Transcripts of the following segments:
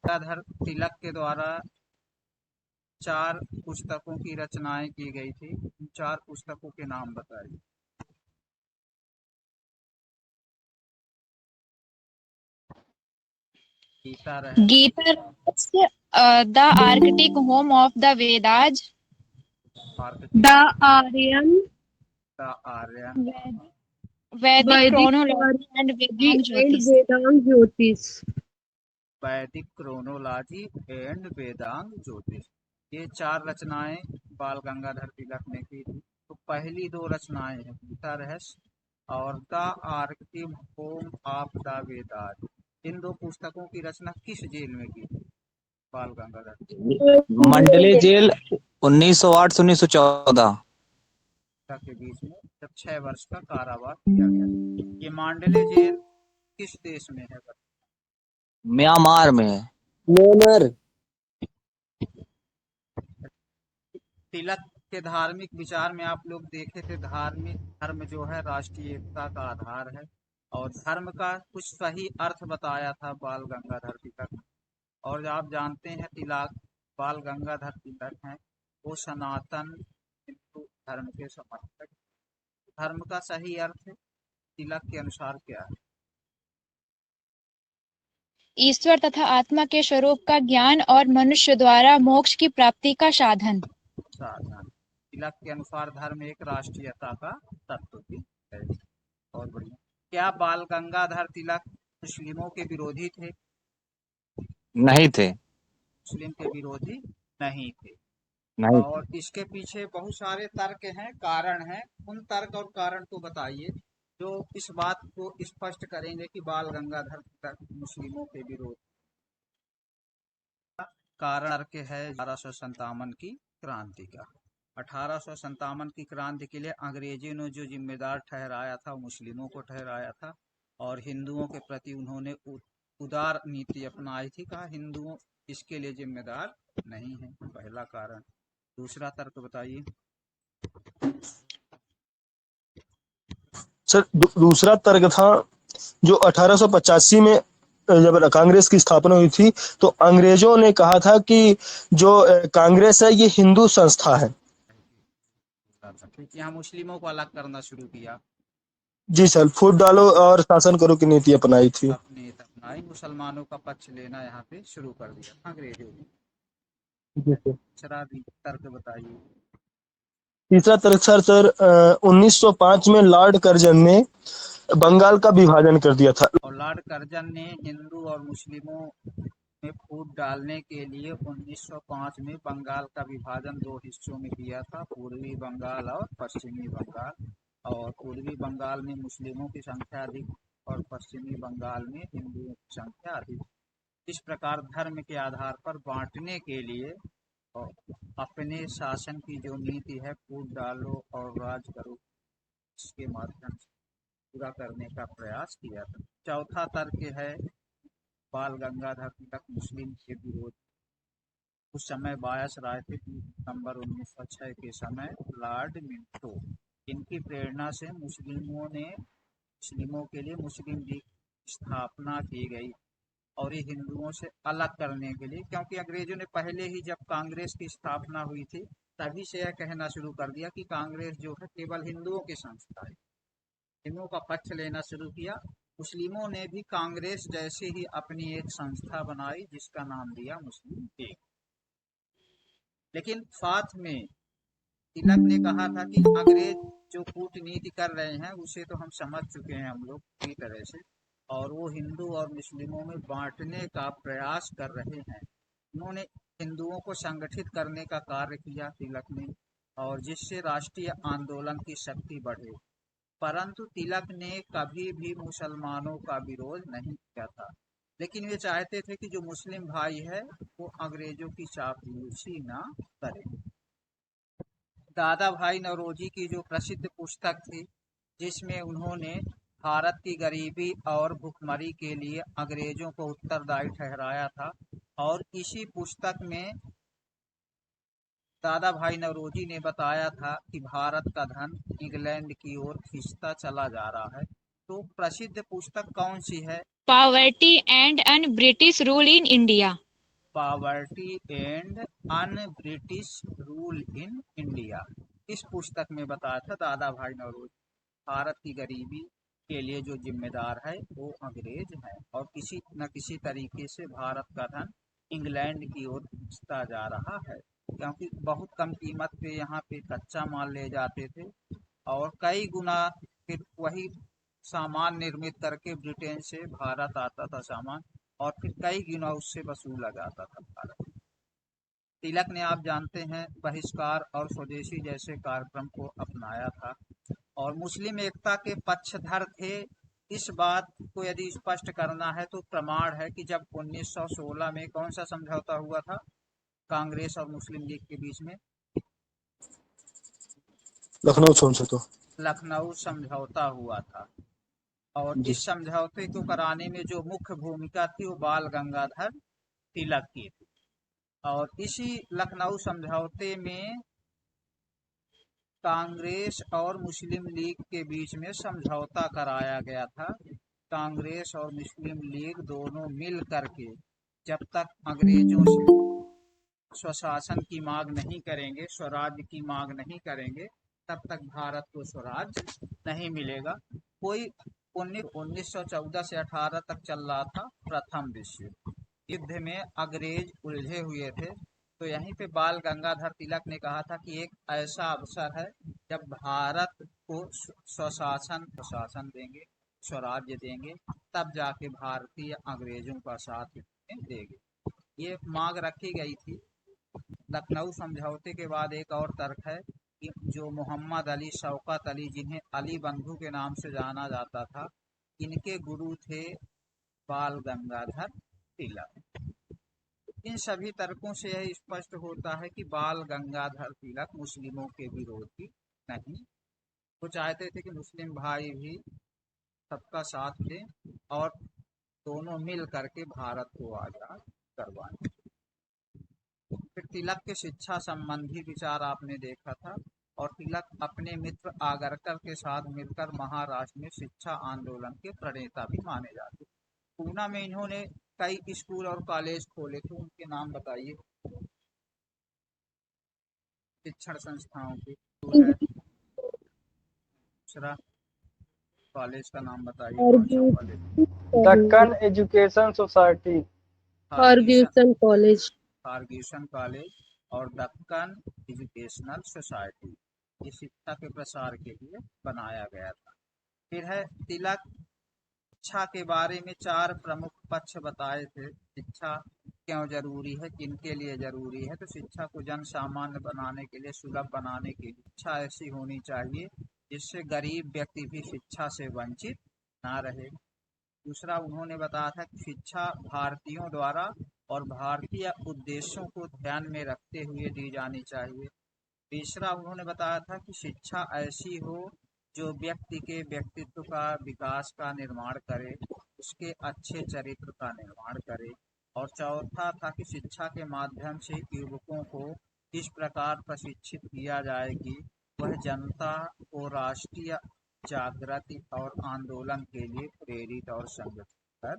गंगाधर तिलक के द्वारा 4 पुस्तकों की रचनाएं की गई थी। 4 पुस्तकों के नाम बताइए। Gita Rahasya, Gita Rahasya, the Arctic home of the Vedas, Arctic, the Aryan, the Aryan, Vedic Vedic chronology and ji Vedang and ज्योतिष। वेदांग ज्योतिष। वैदिक क्रोनोलॉजी एंड वेदांग ज्योतिष, ये 4 रचनाएं बाल गंगाधर तिलक ने की थी। तो पहली 2 रचनाएं हैं गीता रहस्य और the Arctic home of the Vedas. इन 2 पुस्तकों की रचना किस जेल में की थी बाल गंगाधर मंडले जेल 1908 से 1914 के बीच में, जब 6 वर्ष का कारावास किया गया। ये मांडले जेल किस देश में है? म्यांमार में है। म्यांमार। तिलक के धार्मिक विचार में आप लोग देखे थे, धार्मिक धर्म जो है राष्ट्रीय एकता का आधार है, और धर्म का कुछ सही अर्थ बताया था बाल गंगाधर तिलक। और आप जानते हैं तिलक बाल गंगाधर तिलक हैं, वो सनातन हिंदू धर्म के समर्थक। धर्म का सही अर्थ तिलक के अनुसार क्या है? ईश्वर तथा आत्मा के स्वरूप का ज्ञान और मनुष्य द्वारा मोक्ष की प्राप्ति का साधन। तिलक के अनुसार धर्म एक राष्ट्रीयता का तत्व भी है। और बढ़िया। क्या बाल गंगाधर तिलक मुस्लिमों के विरोधी थे? नहीं थे। मुस्लिम के विरोधी नहीं थे। नहीं। और इसके पीछे बहुत सारे तर्क हैं, कारण हैं। उन तर्क और कारण को बताइए जो इस बात को स्पष्ट करेंगे कि बाल गंगाधर तिलक मुस्लिमों के विरोध। कारण तर्क है 1857 की क्रांति का। 1857 की क्रांति के लिए अंग्रेजों ने जो जिम्मेदार ठहराया था, मुस्लिमों को ठहराया था, और हिंदुओं के प्रति उन्होंने उदार नीति अपनाई थी। कहा हिंदुओं इसके लिए जिम्मेदार नहीं है, पहला कारण। दूसरा तर्क बताइए। सर दूसरा तर्क था जो 1885 में जब कांग्रेस की स्थापना हुई थी तो अंग्रेजों ने कहा था कि जो कांग्रेस है ये हिंदू संस्था है। यहाँ मुस्लिमों को अलग करना शुरू किया। जी सर, फूट डालो और शासन करो की नीति अपनाई थी। अपनी अपनाई, मुसलमानों का पक्ष लेना यहाँ पे शुरू कर दिया अंग्रेजों ने। जी सर। तीसरा तर्क बताइए। तीसरा तर्क सर 1905 में लॉर्ड कर्जन ने बंगाल का विभाजन कर दिया था। और लॉर्ड कर्जन ने हिंदू और मुस्लिमों में फूट डालने के लिए 1905 में बंगाल का विभाजन 2 हिस्सों में किया था, पूर्वी बंगाल और पश्चिमी बंगाल। और पूर्वी बंगाल में मुस्लिमों की संख्या अधिक और पश्चिमी बंगाल में हिंदुओं की संख्या अधिक। इस प्रकार धर्म के आधार पर बांटने के लिए और अपने शासन की जो नीति है, फूट डालो और राज करो, इसके माध्यम से पूरा करने का प्रयास किया था। चौथा तर्क है बाल गंगाधर तिलक मुस्लिम के विरोध। उस समय बायस राय थे। दिसंबर 1906 के समय लॉर्ड मिंटो, इनकी प्रेरणा से मुस्लिमों के लिए मुस्लिम लीग स्थापना की गई, और ये हिंदुओं से अलग करने के लिए, क्योंकि अंग्रेजों ने पहले ही जब कांग्रेस की स्थापना हुई थी तभी से यह कहना शुरू कर दिया कि कांग्रेस जो है केवल हिंदुओं की संस्था है, हिंदुओं का पक्ष लेना शुरू किया। मुस्लिमों ने भी कांग्रेस जैसे ही अपनी एक संस्था बनाई जिसका नाम दिया मुस्लिम लीग। लेकिन साथ में तिलक ने कहा था कि अंग्रेज जो कूटनीति कर रहे हैं उसे तो हम समझ चुके हैं हम लोग पूरी तरह से, और वो हिंदू और मुस्लिमों में बांटने का प्रयास कर रहे हैं। उन्होंने हिंदुओं को संगठित करने का कार्य किया तिलक ने, और जिससे राष्ट्रीय आंदोलन की शक्ति बढ़े। परंतु तिलक ने कभी भी मुसलमानों का विरोध नहीं किया था, लेकिन वे चाहते थे कि जो मुस्लिम भाई है वो अंग्रेजों की चापलूसी ना करे। दादा भाई नौरोजी की जो प्रसिद्ध पुस्तक थी, जिसमें उन्होंने भारत की गरीबी और भुखमरी के लिए अंग्रेजों को उत्तरदायी ठहराया था, और इसी पुस्तक में दादा भाई नौरोजी ने बताया था कि भारत का धन इंग्लैंड की ओर खिंचता चला जा रहा है। तो प्रसिद्ध पुस्तक कौन सी है? Poverty and un British rule in India. Poverty and un British rule in India. इस पुस्तक में बताया था दादा भाई नौरोजी भारत की गरीबी के लिए जो जिम्मेदार है वो अंग्रेज है और किसी न किसी तरीके से भारत का धन इंग्लैंड की ओर खिंचता जा रहा है, क्योंकि बहुत कम कीमत पे यहाँ पे कच्चा माल ले जाते थे और कई गुना फिर वही सामान निर्मित करके ब्रिटेन से भारत आता था सामान, और फिर कई गुना उससे वसूला जाता था भारत। तिलक ने, आप जानते हैं, बहिष्कार और स्वदेशी जैसे कार्यक्रम को अपनाया था और मुस्लिम एकता के पक्षधर थे। इस बात को यदि स्पष्ट करना है तो प्रमाण है कि जब 1916 में कौन सा समझौता हुआ था कांग्रेस और मुस्लिम लीग के बीच में? लखनऊ समझौता। लखनऊ समझौता हुआ था और जी। इस समझौते को कराने में जो मुख्य भूमिका थी वो बाल गंगाधर तिलक की थी। और इसी लखनऊ समझौते में कांग्रेस और मुस्लिम लीग के बीच में समझौता कराया गया था। कांग्रेस और मुस्लिम लीग दोनों मिल करके जब तक अंग्रेजों से स्वशासन की मांग नहीं करेंगे, स्वराज्य की मांग नहीं करेंगे, तब तक भारत को स्वराज्य नहीं मिलेगा। कोई 1914 से 18 तक चल रहा था प्रथम विश्व युद्ध में अंग्रेज उलझे हुए थे। तो यहीं पे बाल गंगाधर तिलक ने कहा था कि एक ऐसा अवसर है जब भारत को स्वशासन देंगे, स्वराज्य देंगे, तब जाके भारतीय अंग्रेजों का साथ देंगे। ये मांग रखी गई थी। लखनऊ समझौते के बाद एक और तर्क है कि जो मोहम्मद अली, शौकत अली, जिन्हें अली बंधु के नाम से जाना जाता था, इनके गुरु थे बाल गंगाधर तिलक। इन सभी तर्कों से यह स्पष्ट होता है कि बाल गंगाधर तिलक मुस्लिमों के विरोधी नहीं, वो चाहते थे कि मुस्लिम भाई भी सबका साथ दें और दोनों मिल करके भारत को आजाद करवाएं। फिर तिलक के शिक्षा संबंधी विचार आपने देखा था और तिलक अपने मित्र आगरकर के साथ मिलकर महाराष्ट्र में शिक्षा आंदोलन के प्रणेता भी माने जाते। पूना में इन्होंने कई स्कूल और कॉलेज खोले थे, उनके नाम बताइए। शिक्षण संस्थाओं के स्कूल है, दूसरा कॉलेज का नाम बताइए, कौन सा college? Deccan education society, Fergusson college, Fergusson college और दक्कन एजुकेशनल सोसाइटी, ये शिक्षा के प्रसार के लिए बनाया गया था। फिर है तिलक शिक्षा के बारे में 4 प्रमुख पक्ष बताए थे। शिक्षा क्यों जरूरी है, किनके लिए जरूरी है? तो शिक्षा को जन सामान्य बनाने के लिए, सुलभ बनाने के लिए शिक्षा ऐसी होनी चाहिए जिससे गरीब व्यक्ति भी शिक्षा से वंचित ना रहे। दूसरा उन्होंने बताया था कि शिक्षा भारतीयों द्वारा और भारतीय उद्देश्यों को ध्यान में रखते हुए दी जानी चाहिए। तीसरा उन्होंने बताया था कि शिक्षा ऐसी हो जो व्यक्ति के व्यक्तित्व का विकास का निर्माण करे, उसके अच्छे चरित्र का निर्माण करे। और चौथा था कि शिक्षा के माध्यम से युवकों को इस प्रकार प्रशिक्षित किया जाए कि वह जनता को राष्ट्रीय जागृति और आंदोलन के लिए प्रेरित और संगठित कर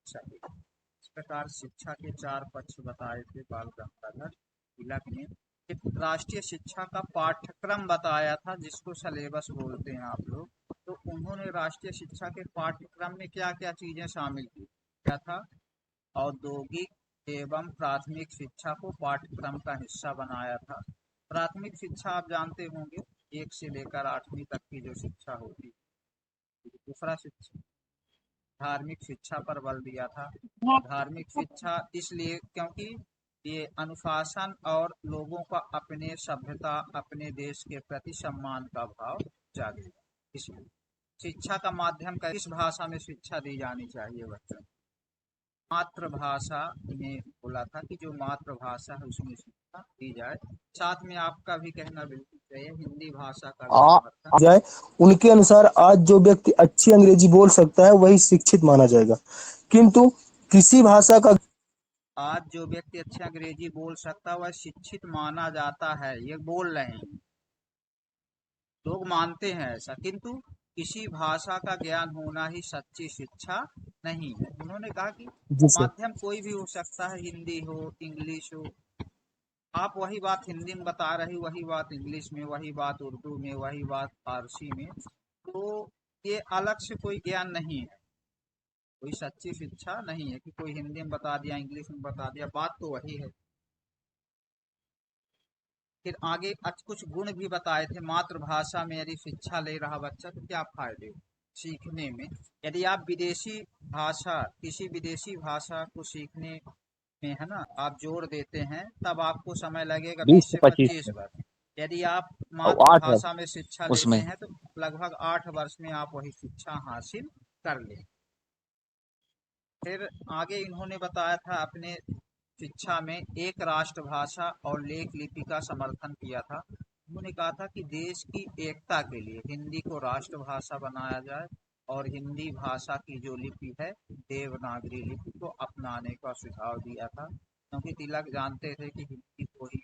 सके। इस प्रकार शिक्षा के 4 पक्ष बताए थे बाल गंगाधर तिलक ने। एक राष्ट्रीय शिक्षा का पाठ्यक्रम बताया था जिसको सिलेबस बोलते हैं आप लोग। तो उन्होंने राष्ट्रीय शिक्षा के पाठ्यक्रम में क्या क्या चीजें शामिल की? क्या था? औद्योगिक एवं प्राथमिक शिक्षा को पाठ्यक्रम का हिस्सा बनाया था। प्राथमिक शिक्षा आप जानते होंगे, 1 से लेकर 8वीं तक की जो शिक्षा होती है। दूसरा शिक्षा धार्मिक शिक्षा पर बल दिया था। धार्मिक शिक्षा इसलिए क्योंकि ये अनुशासन और लोगों का अपने सभ्यता, अपने देश के प्रति सम्मान का भाव जागेगा। इसलिए शिक्षा का माध्यम का किस भाषा में शिक्षा दी जानी चाहिए बच्चों? मातृभाषा में बोला था कि जो मातृभाषा है उसमें शिक्षा दी जाए। साथ में आपका भी कहना बिल्कुल सही है, हिंदी भाषा का भी समर्थन जाए। उनके अनुसार आज जो व्यक्ति अच्छी अंग्रेजी बोल सकता है वही शिक्षित माना जाएगा, किंतु किसी भाषा का आज जो व्यक्ति अच्छी अंग्रेजी बोल सकता है वह शिक्षित माना जाता है। ये बोल रहे हैं, लोग मानते हैं ऐसा, किंतु किसी भाषा का ज्ञान होना ही सच्ची शिक्षा नहीं है। उन्होंने कहा कि जी सर। माध्यम कोई भी हो सकता है, हिंदी हो, इंग्लिश हो। आप वही बात हिंदी में बता रहे, वही बात इंग्लिश में, वही बात उर्दू में, वही बात फारसी में। तो ये अलग से कोई ज्ञान नहीं है, कोई सच्ची शिक्षा नहीं है कि कोई हिंदी में बता दिया, इंग्लिश में बता दिया, बात तो वही है। फिर आगे कुछ गुण भी बताए थे। मातृभाषा में यदि शिक्षा ले रहा बच्चा तो क्या फायदे सीखने में। यदि आप विदेशी भाषा, किसी विदेशी भाषा को सीखने में, है ना, आप जोड़ देते हैं, तब आपको समय लगेगा 20 20 से से 25 25 वर्ष। यदि आप और 8 है मातृभाषा में शिक्षा लेते उसमें। हैं तो लगभग 8 वर्ष में आप वही शिक्षा हासिल कर लें। फिर आगे इन्होंने बताया था अपने शिक्षा में एक राष्ट्रभाषा और लेख लिपि का समर्थन किया था। उन्होंने कहा था कि देश की एकता के लिए हिंदी को राष्ट्रभाषा बनाया जाए और हिंदी भाषा की जो लिपि है देवनागरी लिपि को अपनाने का सुझाव दिया था, क्योंकि तिलक जानते थे कि हिंदी को ही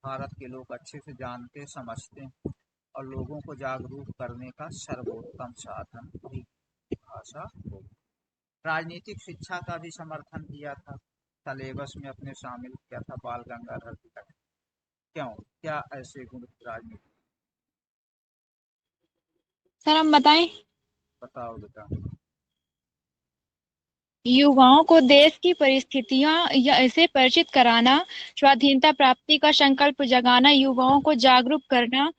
भारत के लोग अच्छे से जानते समझते हैं और लोगों को जागरूक करने का सर्वोत्तम साधन ही भाषा होगी। राजनीतिक शिक्षा का भी समर्थन किया था, सिलेबस में अपने शामिल किया था बाल गंगाधर तिलक। क्यों, क्या ऐसे गुण राजनीति, सर हम बताएं। बताओ बेटा। युवाओं को देश की परिस्थितियां या इसे परिचित कराना, स्वाधीनता प्राप्ति का संकल्प जगाना, युवाओं को जागरूक करना।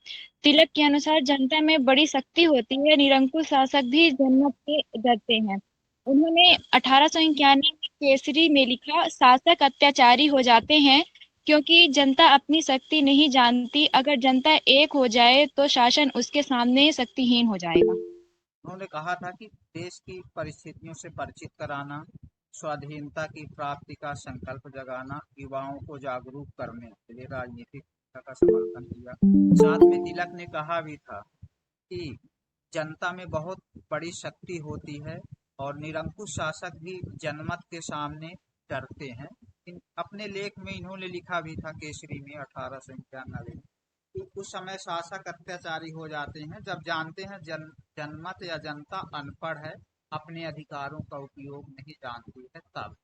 तिलक के अनुसार जनता में बड़ी शक्ति होती है, निरंकुश शासक भी जनमत से डरते हैं। उन्होंने 1891 में केसरी में लिखा, शासक अत्याचारी हो जाते हैं क्योंकि जनता अपनी शक्ति नहीं जानती। अगर जनता एक हो जाए तो शासन उसके सामने शक्तिहीन हो जाएगा। उन्होंने कहा था कि देश की परिस्थितियों से परिचित कराना, स्वाधीनता की प्राप्ति का संकल्प जगाना, युवाओं को जागरूक करने के लिए राजनीतिक शिक्षा का समर्थन किया। साथ में तिलक ने कहा भी था कि जनता में बहुत बड़ी शक्ति होती है और निरंकुश शासक भी जनमत के सामने डरते हैं। अपने लेख में इन्होंने लिखा भी था केसरी में 1891 में कि उस समय शासक अत्याचारी हो जाते हैं जब जानते हैं जनमत या जनता अनपढ़ है, अपने अधिकारों का उपयोग नहीं जानती है तब।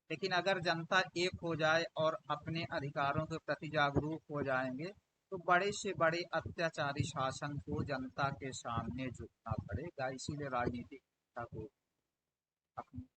लेकिन अगर जनता एक हो जाए और अपने अधिकारों के प्रति जागरूक हो जाएंगे तो बड़े से बड़े अत्याचारी शासन को जनता के सामने झुकना पड़ेगा। इसीलिए राजनीतिक शिक्षा को अपनी